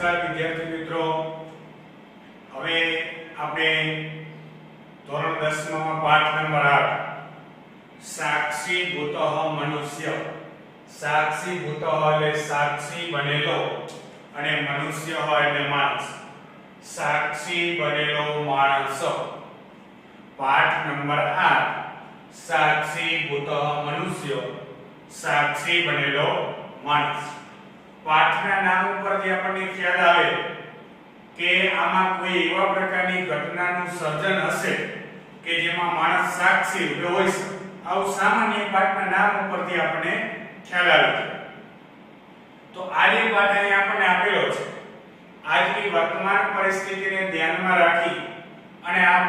નમસ્કાર વિદ્યાર્થી મિત્રો, હવે આપણે ધોરણ 10 માં પાઠ નંબર 8 સાક્ષીભૂતઃ મનુષ્ય. સાક્ષીભૂતઃ એટલે સાક્ષી બનેલો અને મનુષ્ય એટલે માણસ. સાક્ષી બનેલો માણસ. પાઠ નંબર 8 સાક્ષીભૂતઃ મનુષ્ય, સાક્ષી બનેલો માણસ. પાઠના નામ ઉપરથી આપણને ખ્યાલ આવે કે આમાં કોઈ એવા પ્રકારની ઘટનાનું સર્જન હશે કે જેમાં માણસ સાક્ષી રૂપે હોય છે. આવું સામાન્ય પાઠના નામ ઉપરથી આપણને ખ્યાલ આવે છે. તો આ જે પાઠ અહીં આપણને આપેલો છે, આજની વર્તમાન પરિસ્થિતિને ધ્યાનમાં રાખી અને આ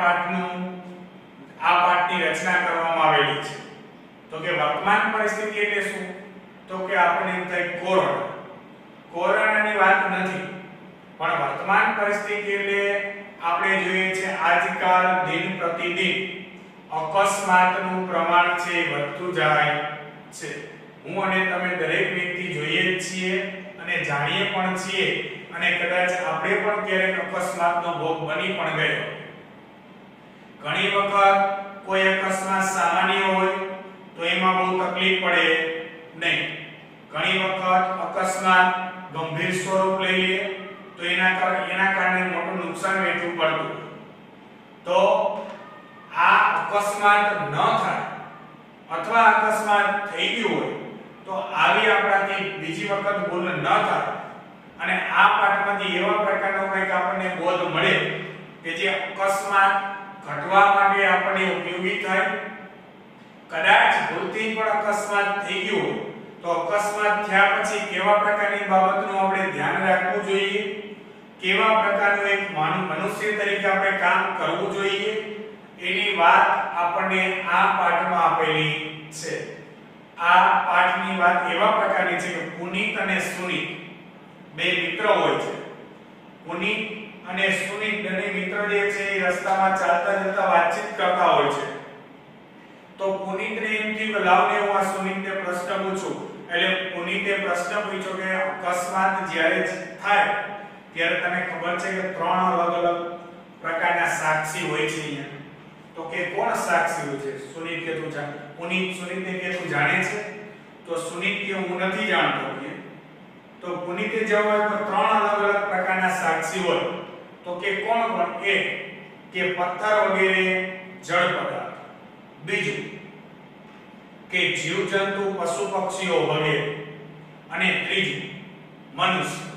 પાઠની રચના કરવામાં આવેલી છે. તો કે વર્તમાન પરિસ્થિતિ એટલે શું? તો કે આપણને એમ થાય કોરોનાની વાત નથી, પણ વર્તમાન પરિસ્થિતિ એટલે આપણે જોઈએ છે આજકાલ દિન પ્રતિદિન અકસ્માતનું પ્રમાણ છે વધતું જાય છે. હું અને તમે દરેક વ્યક્તિ જોઈએ જ છીએ અને જાણીએ પણ છીએ, અને કદાચ આપણે પણ ક્યારેક અકસ્માતનો ભોગ બની પણ ગયો. ઘણી વખત કોઈ અકસ્માત સામાન્ય હોય તો એમાં બહુ તકલીફ પડે નહીં. ઘણી વખત અકસ્માત ગંભીર સ્વરૂપ લઈ લે તો એના કારણે મોટું નુકસાન વેઠવું પડતું. તો આ અકસ્માત ન થાય અથવા અકસ્માત થઈ ગયું હોય તો આવી આપણાથી બીજી વખત ભૂલ ન થાય અને આ પાઠમાંથી એવા પ્રકારનો કંઈક આપણને બોધ મળે કે જે અકસ્માત ઘટવા માટે આપણને ઉપયોગી થાય. કદાચ ભૂલથી પણ અકસ્માત થઈ ગયો હોય તો અકસ્માત થયા પછી કેવા પ્રકારની બાબતનું આપણે ધ્યાન રાખવું જોઈએ, કેવા પ્રકારનું એક મનુષ્ય તરીકે આપણે કામ કરવું જોઈએ, એની વાત આપણને આ પાઠમાં આપેલી છે. આ પાઠની વાત એવા પ્રકારની છે કે પુનીત અને સુનીત બે મિત્ર હોય છે. પુનીત અને સુનીત બંને મિત્ર જે છે એ રસ્તામાં ચાલતા જતા વાતચીત કરતા હોય છે. તો પુનીતને એમ થયું કે લાવને હું આ સુનીતને પ્રશ્ન પૂછું. એટલે પુનીતે પ્રશ્ન પૂછ્યો કે અકસ્માત જ્યારે થાય ત્યારે તને ખબર છે કે ત્રણ અલગ અલગ પ્રકારના સાક્ષી હોય છે અહીંયા. તો કે કોણ સાક્ષી હોય છે? સુનીત કે તું જાણે? સુનીતને કે તું જાણે છે? તો સુનીત કે હું નથી જાણતો. તો પુનીતે જવાબ આપ્યો ત્રણ અલગ અલગ પ્રકારના સાક્ષી હોય. તો કે કોણ કોણ? એક કે પથ્થર વગેરે જળ પદાર્થ, બીજું કે જીવજંતુ પશુ પક્ષીઓ વગેરે, અને ત્રીજું મનુષ્ય.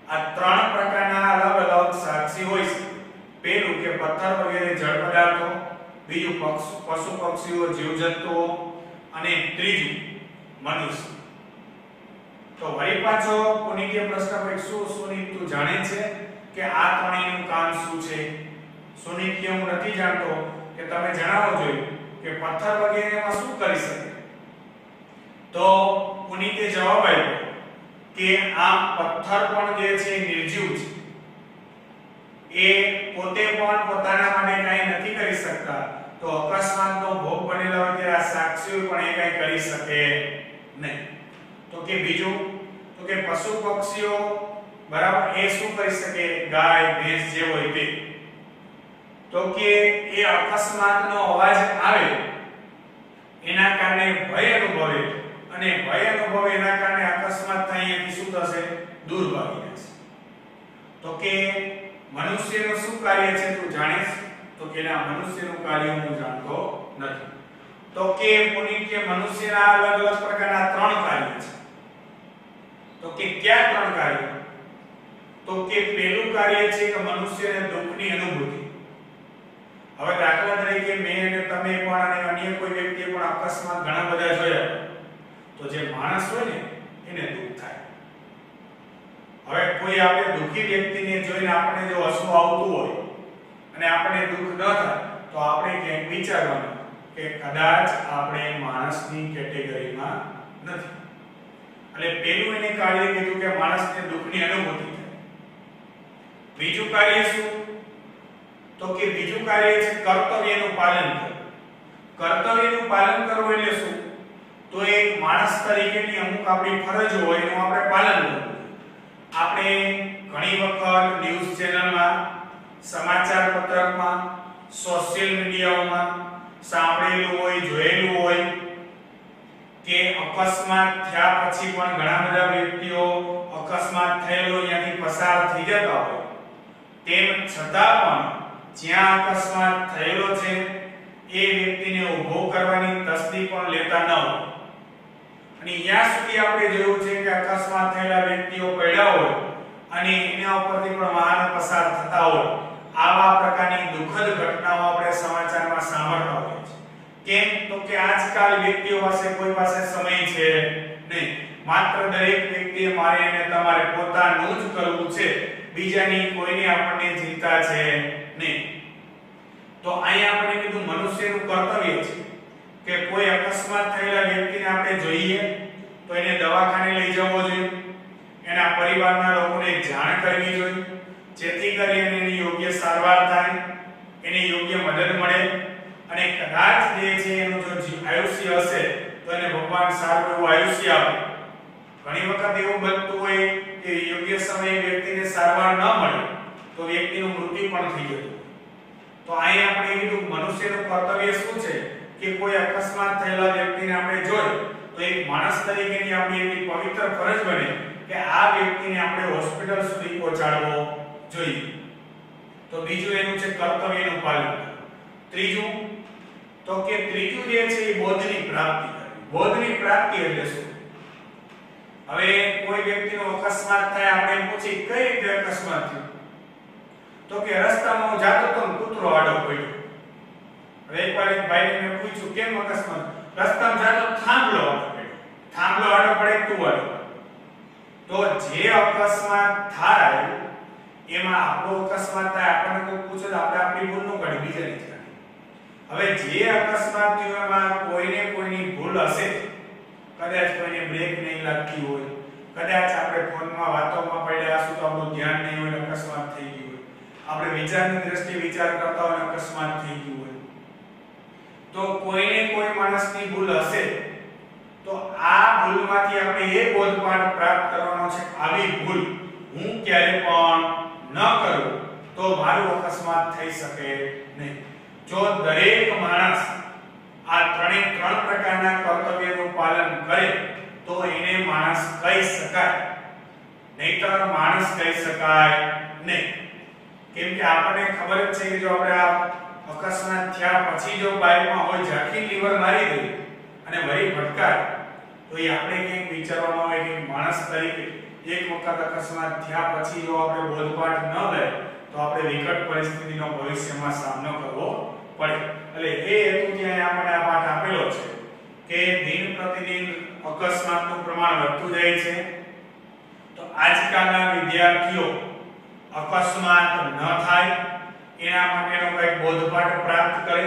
આ ત્રણ પ્રકારના અલગ અલગ સાક્ષી હોય છે. પહેલું કે પથ્થર વગેરે જળ પદાર્થો, બીજું પશુ પક્ષીઓ જીવજંતુઓ, અને ત્રીજું મનુષ્ય. તો વળી પાછો પુનીતે પ્રશ્ન પૂછ્યો, સુનીત તું જાણે છે કે આ ત્રણેયનું કામ શું છે? સુનીત કે હું નથી જાણતો, કે તમે જણાવો જોઈએ કે પથ્થર વગેરેમાં શું કરી શકે? તો પુનીતે જવાબ આપ્યો કે આ પથ્થર પણ જે છે નિર્જીવ છે. એ પોતે પણ પોતાના માટે કંઈ નથી કરી શકતા. તો અકસ્માતનો ભોગ બનેલા હોય ત્યારે આ સાક્ષીઓ પણ એ કંઈ કરી શકે નહીં. તો કે બીજું તો કે પશુ પક્ષીઓ બરાબર એ શું કરી શકે? ગાય ભેંસ જે હોય તે. તો કે એ અકસ્માતનો અવાજ આવે એના કારણે ભય અનુભવે, અને ભય અનુભવે એના કારણે અકસ્માત થાય એથી શું થશે? દૂર ભાગી જશે. તો કે મનુષ્યનું શું કાર્ય છે તું જાણીશ? તો કે ના, મનુષ્યનું કાર્ય હું જાણતો નથી. તો કે પુનીત કે મનુષ્યના અલગ અલગ પ્રકારના ત્રણ કાર્ય છે. તો કે કયા ત્રણ કાર્ય? તો કે પહેલું કાર્ય છે કે મનુષ્યને દુઃખની અનુભૂતિ. હવે દાખલા તરીકે મેં અને તમે પણ અને અન્ય કોઈ વ્યક્તિએ પણ અકસ્માત ઘણા બધા જોયા. તો જે માણસ હોય ને એને દુઃખ થાય. હવે કોઈ આપણે દુઃખી વ્યક્તિને જોઈને આપણે જો હસવું આવતું હોય અને આપણે દુઃખ ન થાય તો આપણે ક્યાંક વિચારવાનું કે કદાચ આપણે માણસની કેટેગરીમાં નથી. એટલે પહેલું એને કાર્ય કીધું કે માણસને દુઃખની અનુભૂતિ થાય. બીજું કાર્ય શું? તો કે બીજું કાર્ય છે કર્તવ્યનું પાલન કરવું. કર્તવ્યનું પાલન કરવું એટલે શું? તો એક માણસ તરીકેની અમુક આપણી ફરજો હોય એનું આપણે પાલન કરવું. આપણે ઘણી વખત ન્યૂઝ ચેનલમાં, સમાચાર પત્રકમાં, સોશિયલ મીડિયામાં સાંભળેલું હોય, જોયેલું હોય કે અકસ્માત થયા પછી પણ ઘણા બધા વ્યક્તિઓ અકસ્માત થયેલો ત્યાંથી પસાર થઈ જતા હોય, તેમ છતાં પણ જ્યાં અકસ્માત થયેલો છે એ વ્યક્તિને ઊભો કરવાની તસ્દી પણ લેતા ન હોય. અને ત્યાં સુધી આપણે જોયું છે કે અકસ્માત થયેલા વ્યક્તિઓ પડ્યા હોય અને એના ઉપરથી પણ વાહન પસાર થતા હોય. આવા પ્રકારની દુઃખદ ઘટનાઓ આપણે સમાચારમાં સાંભળતા હોઈએ છીએ. કેમ તો કે આજકાલ વ્યક્તિઓ પાસે કોઈ પાસે સમય છે નહીં. માત્ર દરેક વ્યક્તિએ મારે અને તમારે પોતાનું જ કરવું છે, બીજાની કોઈની આપણને ચિંતા છે નહીં. તો અહીંયા આપણે કીધું મનુષ્યનું કર્તવ્ય છે કે કોઈ અકસ્માત થયેલા વ્યક્તિને આપણે જોઈએ તો એને દવાખાને લઈ જવો જોઈએ, એના પરિવારના લોકોને જાણ કરવી જોઈએ, જેથી કરીને એની યોગ્ય સારવાર થાય, એને યોગ્ય મદદ મળે અને કદાચ જે છે એનું જો આયુષ્ય હશે તો એને ભગવાન સારું એવું આયુષ્ય આપે. ઘણી વખત એવું બનતું હોય કે યોગ્ય સમયે વ્યક્તિને સારવાર ન મળે તો વ્યક્તિનું મૃત્યુ પણ થઈ જતું. તો અહીં આપણે કીધું મનુષ્યનું કર્તવ્ય શું છે કે કોઈ અકસ્માત થયેલા વ્યક્તિને આપણે જોઈએ તો એક માણસ તરીકેની આપણી એવી પવિત્ર ફરજ બને કે આ વ્યક્તિને આપણે હોસ્પિટલ સુધી પહોંચાડવો જોઈએ. તો બીજું એનું છે કર્તવ્યનું પાલન. ત્રીજું જે છે એ બોધની પ્રાપ્તિ કરવી. બોધની પ્રાપ્તિ એટલે શું? હવે કોઈ વ્યક્તિનો અકસ્માત થાય, આપણે પૂછી કઈ રીતે અકસ્માત થયો, તો કે રસ્તામાં હું જાતો તો કૂતરો આડો પડ્યો. હવે એકવાર એક ભાઈને મેં પૂછ્યું કેમ અકસ્માત? રસ્તામાં જાતો થાંભલો આડો પડ્યો. થાંભલો આડો પડે તું આડો. તો જે અકસ્માત થાય એમાં આપણો અકસ્માત થાય, આપણને કોઈ પૂછે તો આપણે આપણી ભૂલ ન કાઢી, બીજાની જ કાઢી. હવે જે અકસ્માત થયો એમાં કોઈની ભૂલ હશે. કદાચ કોઈને બ્રેક નહીં લાગતી હોય, કદાચ આપણે ફોનમાં વાતોમાં પડ્યા હશું તો આપણું ધ્યાન નહીં હોય, અકસ્માત થઈ ગયું હોય. આપણે વિચારની દ્રષ્ટિએ વિચાર કરતા હોય, અકસ્માત થઈ ગયું હોય. તો કોઈ માણસની ભૂલ હશે તો આ ભૂલમાંથી આપણે એ બોધપાઠ પ્રાપ્ત કરવાનો છે, આવી ભૂલ હું ક્યારે પણ ન કરું તો મારું અકસ્માત થઈ શકે નહીં. જો દરેક માણસ આ ત્રણ પ્રકારના કર્તવ્યનું પાલન કરે તો એને માણસ કહી શકાય, નહીતર માણસ કહી શકાય નહીં. કેમ કે આપણને ખબર જ છે કે જો આપણે આ અકસ્માત થયા પછી જો બાઇકમાં હોય ઝાંખી લીવર મારી દે અને વળી ભટકાય તો એ આપણે કંઈક વિચારવામાં આવે કે માણસ તરીકે એક વખત અકસ્માત થયા પછી જો આપણે બોધપાઠ ન લે તો આપણે વિકટ પરિસ્થિતિનો ભવિષ્યમાં સામનો કરવો પડે. એટલે એ હેતુથી આપણે આ પાઠ આપેલો છે કે દિન પ્રતિદિન અકસ્માતનું પ્રમાણ વધતું જાય છે. તો આજકાલના વિદ્યાર્થીઓ અકસ્માત ન થાય એના માટેનો કંઈક બોધપાઠ પ્રાપ્ત કરે.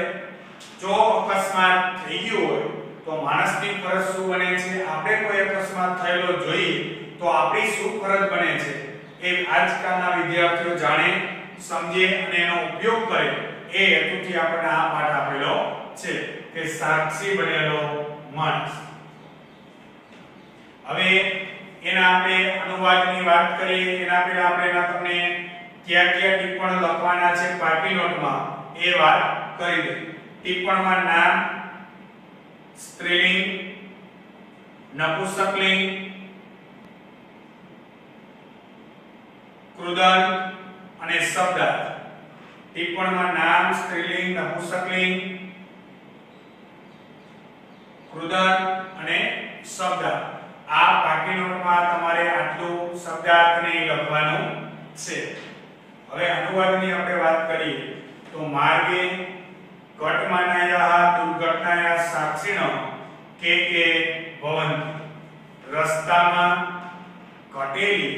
જો અકસ્માત થઈ ગયો હોય તો માણસની ફરજ શું બને છે, આપણે કોઈ અકસ્માત થયેલો જોઈએ તો આપણી શું ફરજ બને છે એ આજકાલના વિદ્યાર્થીઓ જાણે, સમજે અને એનો ઉપયોગ કરે. એ હેતુથી આપણે આ પાઠ આપેલો છે કે સાક્ષી બનેલો માણસ. હવે એના આપણે અનુવાદની વાત કરીએ એના પહેલા આપણે તમને ક્યાં ટિપ્પણ લખવાના છે પાકી નોટમાં એ વાત કરી દઈએ. ટિપ્પણમાં નામ, સ્ત્રીલિંગ, નપુંસકલિંગ, કૃદંત અને શબ્દાર્થ. ટિપ્પણમાં નામ, સ્ત્રીલિંગ, નપુંસકલિંગ, કૃદંત અને શબ્દાર્થ. આ પાકી નોટમાં તમારે આટલું શબ્દાર્થ ને લખવાનું છે. હવે અનુવાદની આપણે વાત કરીએ તો માર્ગે ઘટમાનાયાહ દુર્ઘટનાયા સાક્ષીણો કે ભવંતિ. રસ્તામાં ઘટેલી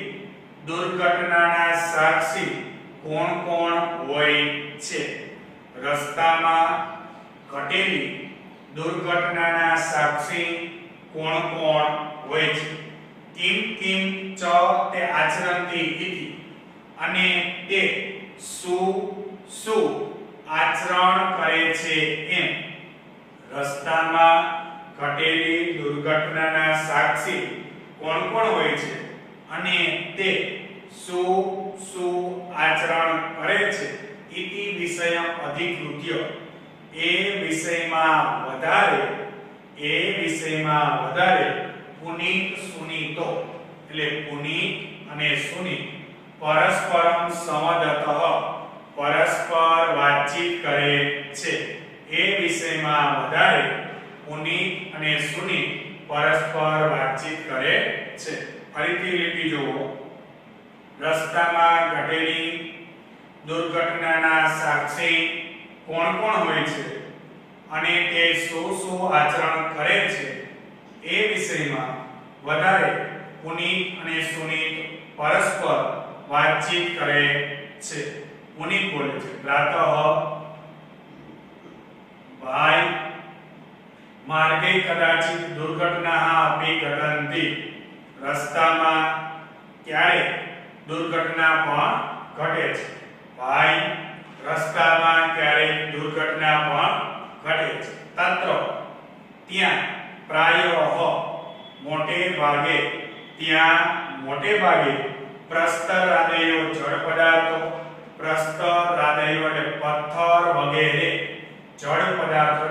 દુર્ઘટનાના સાક્ષી કોણ કોણ હોય છે? રસ્તામાં ઘટેલી દુર્ઘટનાના સાક્ષી કોણ કોણ હોય છે? કિમ કિમ ચ તે આચરંતી ઇતિ. અને તે શું આચરણ કરે છે એમ. રસ્તામાં ઘટેલી દુર્ઘટનાના સાક્ષી કોણ કોણ હોય છે અને તે શું આચરણ કરે છે ઇતિ વિષયમ અધિકૃત્ય એ વિષયમાં વધારે પુનીત સુનીતો એટલે પુનીત અને સુનીત પરસ્પરમ સંવદતઃ પરસ્પર વાતચીત કરે છે એ વિષયમાં વધારે પુનીત અને સુનીત પરસ્પર વાતચીત કરે છે ફરીથી લીટી જુઓ રસ્તામાં ઘટેલી દુર્ઘટનાના સાક્ષી કોણ હોય છે અને તે શું આચરણ કરે છે એ વિષયમાં વધારે પુનીત અને સુનીત પરસ્પર વાતચીત કરે છે પુનીત બોલે છે પ્રાતઃ ભાઈ માર્ગે કદાચિત દુર્ઘટના અપી ઘટંતી રસ્તામાં ક્યારે દુર્ઘટના પણ ઘટે છે ભાઈ રસ્તામાં ક્યારે દુર્ઘટના પણ ઘટે છે તત્ર ત્યાં પ્રાયઃ મોટે ભાગે પ્રસ્તરાદયો જળ પદાર્થો પ્રસ્તરાદયો એટલે પથ્થર વગેરે જળ પદાર્થો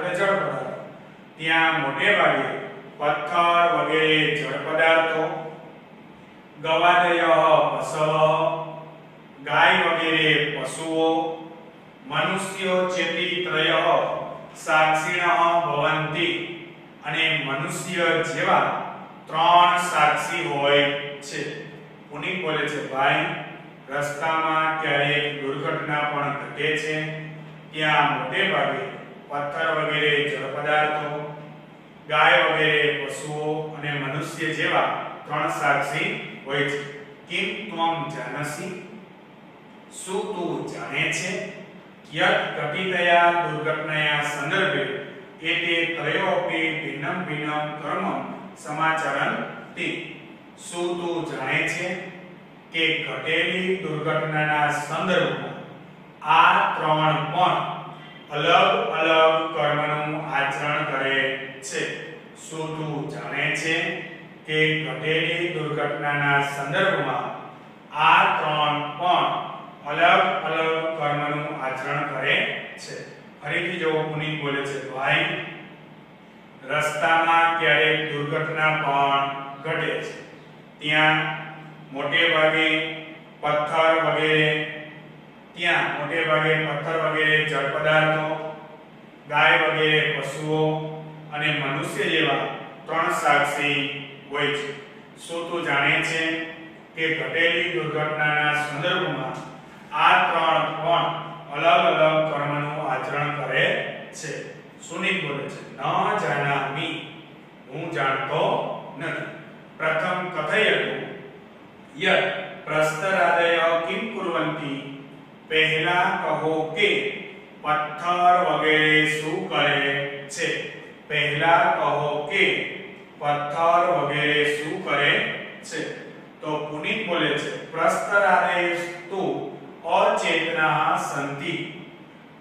ત્યાં મોટે ભાગે પથ્થર વગેરે જળ પદાર્થો ગવાદય પશવ ગાય વગેરે પશુઓ મનુષ્યો ચેતિત્રય સાક્ષિણઃ ભવંતી અને મનુષ્ય જેવા ત્રણ સાક્ષી હોય છે પુનીત બોલે છે ભાઈ રસ્તામાં ક્યારેક દુર્ઘટના પણ ઘટે છે ત્યાં મોટે ભાગે પથ્થર વગેરે જળ પદાર્થો ગાય વગેરે પશુઓ અને મનુષ્ય જેવા ત્રણ સાક્ષી હોય છે કિમ ત્વમ જાનસી શું તું જાણે છે યત ઘટિતયા દુર્ઘટનાયા સંદર્ભે એતે ત્રયોપી ભિન્નમ કર્મ સમાચરંતિ શું તું જાણે છે કે ઘટેલી દુર્ઘટનાના સંદર્ભમાં આ ત્રણ પણ અલગ કર્મનું આચરણ કરે છે શું તું જાણે છે કે ઘટેલી દુર્ઘટનાના સંદર્ભમાં આ ત્રણ પણ અલગ કર્મનું આચરણ કરે છે ફરીથી જો પુનીત બોલે છે ભાઈ રસ્તામાં ક્યારેક દુર્ઘટના પણ ઘટે છે ત્યાં મોટે ભાગે પથ્થર વગેરે જળ પદાર્થો ગાય વગેરે પશુઓ અને મનુષ્ય જેવા ત્રણ સાક્ષી હોય છે શું તું જાણે છે કે ઘટેલી દુર્ઘટનાના સંદર્ભમાં આ ત્રણ પણ અલગ કર્મનું આચરણ કરે છે સુનીત બોલે છે ન જાનામિ હું જાણતો નથી પ્રથમ કથયતુ યત પ્રસ્તરાદય કિમ કુર્વંતી પહેલા કહો કે પથ્થર વગેરે શું કરે છે પહેલા કહો કે પથ્થર વગેરે શું કરે છે તો પુનીત બોલે છે પ્રસ્તરાદયસ્તુ અચેતના સંતિ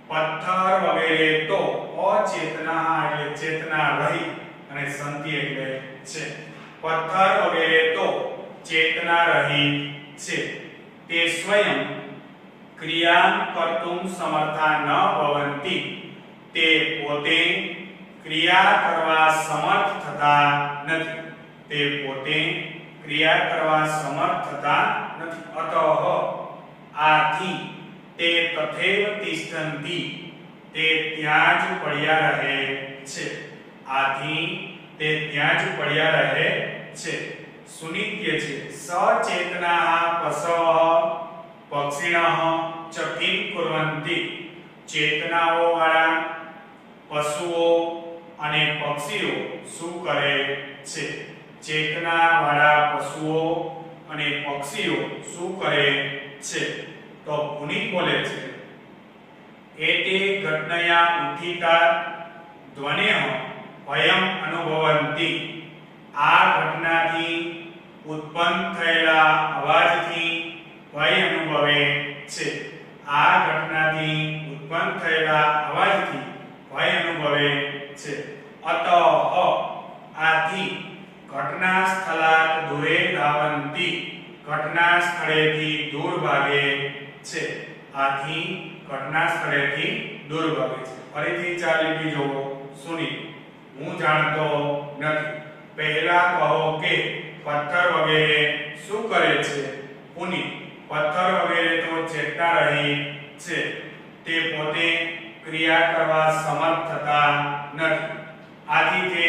પથ્થર વગેરે તો અચેતના એટલે ચેતના રહી અને સંતિ એટલે છે પથ્થર વગેરે તો ચેતના રહી છે તે સ્વયં ક્રિયા કર્તુમ સમર્થા ન ભવંતિ તે પોતે ક્રિયા કરવા સમર્થ થતા નથી અતઃ આથી તે તથૈવ તિષ્ઠન્તિ તે ત્યાં જ પડ્યા રહે છે સુનિત્ય છે સચેતના પશવ પક્ષિણઃ ચ કિમ કુર્વન્તિ ચેતનાઓ વાળા પશુઓ અને પક્ષીઓ શું કરે છે ચેતના વાળા પશુઓ અને પક્ષીઓ શું કરે છે તો પુનીત બોલે છે એતે ઘટનયા ઉત્થિતા ધ્વનેહ ભયમ અનુભવંતિ આ ઘટનાથી ઉત્પન્ન થયેલા અવાજથી ભય અનુભવે છે અતઃ આથી ઘટના સ્થળાત દૂરે ધાવંતિ ઘટના સ્થળેથી દૂર ભાગે છે. આથી ઘટના સ્થળેથી દૂર ભાગે છે. ફરીથી ચાર લીટી જોવો. સુનિલ: હું જાણતો નથી. પહેલા કહો કે પથ્થર વગેરે શું કરે છે? પુનિત: પથ્થર વગેરે તો ચેતતા રહી છે. તે પોતે ક્રિયા કરવા સમર્થ થતા નથી. આથી તે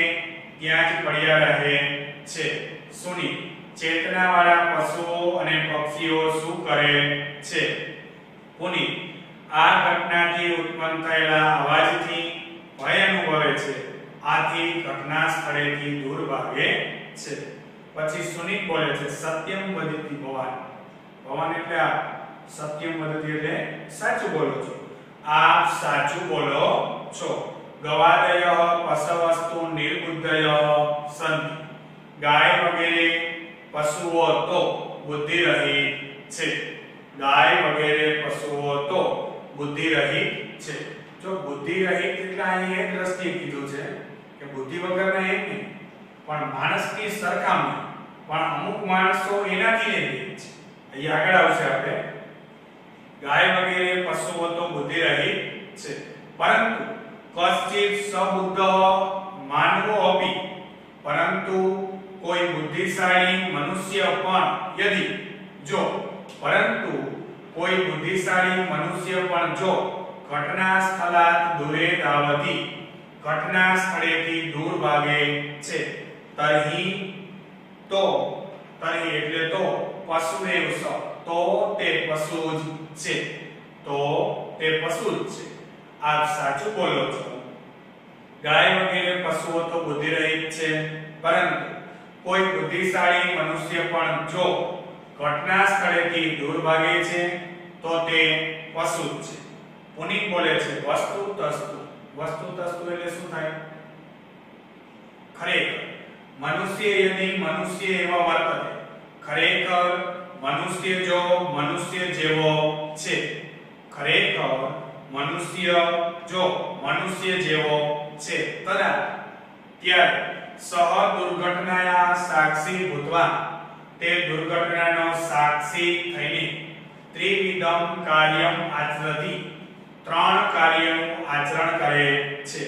ત્યાં જ પડ્યા રહે છે. સુનિલ: ચેતનાવાળા પશુઓ અને પક્ષીઓ શું કરે છે? પુનિત: આ ઘટનાથી ઉત્પન્ન થયેલા અવાજથી ભય અનુભવે છે. આથી ઘટના સ્થળેથી દૂર ભાગે છે. પછી સુનિલ બોલે છે, સત્યમ વદતિ ભવાન. ભવાન એટલે આપ. સત્યમ વદતિ એટલે સાચું બોલો છો. આપ સાચું બોલો છો. ગવાદય પશવસ્તુ નિર્બુદ્ધય સંતિ. ગાય વગેરે પશુઓ તો બુદ્ધિ રહિત છે. ગાય વગેરે પશુઓ તો બુદ્ધિ રહિત છે. જો બુદ્ધિ રહિત એટલે અહીં એક દ્રષ્ટિએ કીધું છે કે બુદ્ધિ વગરના એક નહીં, પણ માણસની સરખામણી પણ અમુક માણસો એનાથી રહિત છે. અહીં આગળ આવશે આપણે. ગાય વગેરે પશુઓ તો બુદ્ધિ રહિત છે, પરંતુ કશ્ચિત સબુદ્ધ માનવો અપી, પરંતુ કોઈ બુદ્ધિશાળી મનુષ્ય પણ યદિ જો પરંતુ કોઈ બુદ્ધિશાળી મનુષ્ય પણ જો ઘટના સ્થળાત દૂરે ધાવતી ઘટના સ્થળેથી દૂર ભાગે છે તર્હિ એટલે તો પશુરેવ સ, તો તે પશુ જ છે. તો તે પશુ જ છે. આપ સાચું બોલો છો. ગાય વગેરે પશુઓ તો બુદ્ધિ રહિત છે, પરંતુ કોઈ બુદ્ધિશાળી મનુષ્ય પણ જો ઘટના સ્થળેથી દૂર ભાગે છે તો તે પશુ જ છે. પુનિત બોલે છે, વસ્તુ તસ્તુ. વસ્તુ તસ્તુ એટલે શું થાય? ખરેખર. મનુષ્ય યદિ મનુષ્ય એવા વર્તતે. ખરેખર મનુષ્ય જો મનુષ્ય જેવો છે. ખરેખર મનુષ્ય જો મનુષ્ય જેવો છે તદા ત્યારે સહ દુર્ઘટનાયા સાક્ષી ભૂતવા, તે દુર્ઘટનાનો સાક્ષી થઈને ત્રિવિધમ કાર્યમ આચરતી, ત્રણ કાર્યનું આચરણ કરે છે.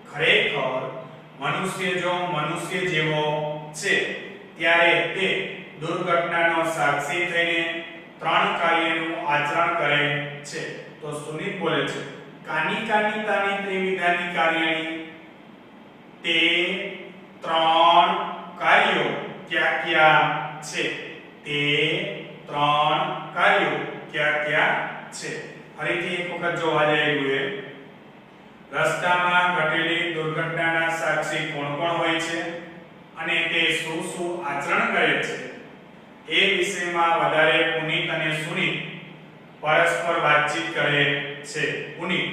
ખરેખર મનુષ્ય જો મનુષ્ય જેવો છે ત્યારે તે દુર્ઘટનાનો સાક્ષી થઈને ત્રણ કાર્યનું આચરણ કરે છે. તો સુનિલ બોલે છે, કાની કાની તાની ત્રિવિધાની કાર્યની. તે ત્રણ કાર્યો ક્યાં ક્યાં છે? તે ત્રણ કાર્યો ક્યાં ક્યાં છે? ફરીથી એક વખત જોવા જઈએ. રસ્તામાં ઘટેલી દુર્ઘટનાના સાક્ષી કોણ કોણ હોય છે અને તે શું શું આચરણ કરે છે એ વિષયમાં વધારે પુનિત અને સુનિલ પરસ્પર વાતચીત કરે છે. પુનિત: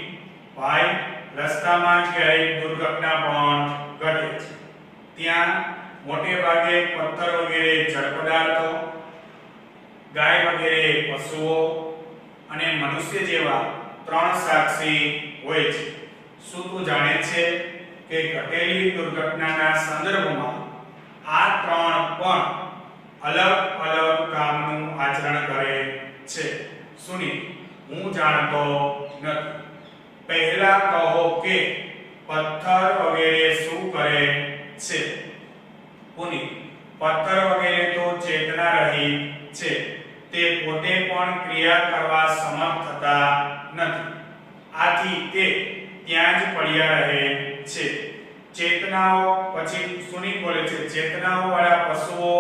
ભાઈ, રસ્તામાં ક્યારેક દુર્ઘટના પણ ઘટે છે. ત્યાં મોટે ભાગે પથ્થર વગેરે જળ પદાર્થો, ગાય વગેરે પશુઓ અને મનુષ્ય જેવા ત્રણ સાક્ષી હોય છે. શું તું જાણે છે કે ઘટેલી દુર્ઘટનાના સંદર્ભમાં આ ત્રણ પણ અલગ અલગ કામનું આચરણ કરે છે? સુનિલ: હું જાણતો નથી. પહેલા કહો કે પથ્થર વગેરે શું કરે છે? પુનિત: પથ્થર વગેરે તો ચેતના રહિત છે. તે પોતે પણ ક્રિયા કરવા સમર્થ થતા નથી. આથી તે ત્યાં જ પડ્યા રહે છે. ચેતનાઓ, પછી સુનિલ બોલે છે, ચેતનાઓ વાળા પશુઓ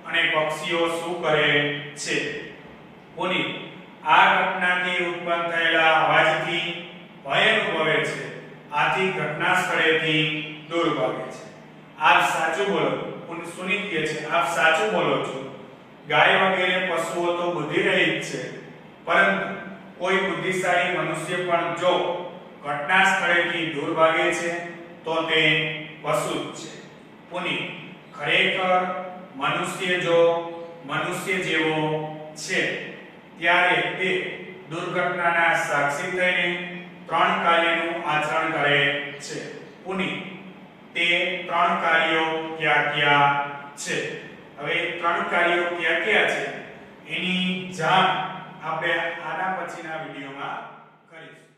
અને પક્ષીઓ શું કરે છે? પુનિત: આ ઘટનાથી ઉત્પન્ન થયેલા અવાજથી ભય અનુભવે છે. આથી ઘટના સ્થળેથી દૂર ભાગે છે. આપ સાચું બોલો. સુનિલ કહે છે, આપ સાચું બોલો છો. ગાય વગેરે પશુઓ તો બુદ્ધિ રહિત છે, પરંતુ કોઈ બુદ્ધિશાળી મનુષ્ય પણ જો ઘટના સ્થળેથી દૂર ભાગે છે તો તે પશુ જ છે. પુનિત: ખરેખર મનુષ્ય જો મનુષ્ય જેવો છે ત્યારે તે દુર્ઘટનાના સાક્ષી થઈને ત્રણ કાર્યનું આચરણ કરે છે. પુનિત: તે ત્રણ કાર્યો ક્યાં ક્યાં છે? હવે ત્રણ કાર્યો ક્યાં ક્યાં છે એની જાણ આપણે આના પછીના વિડીયોમાં કરીશું.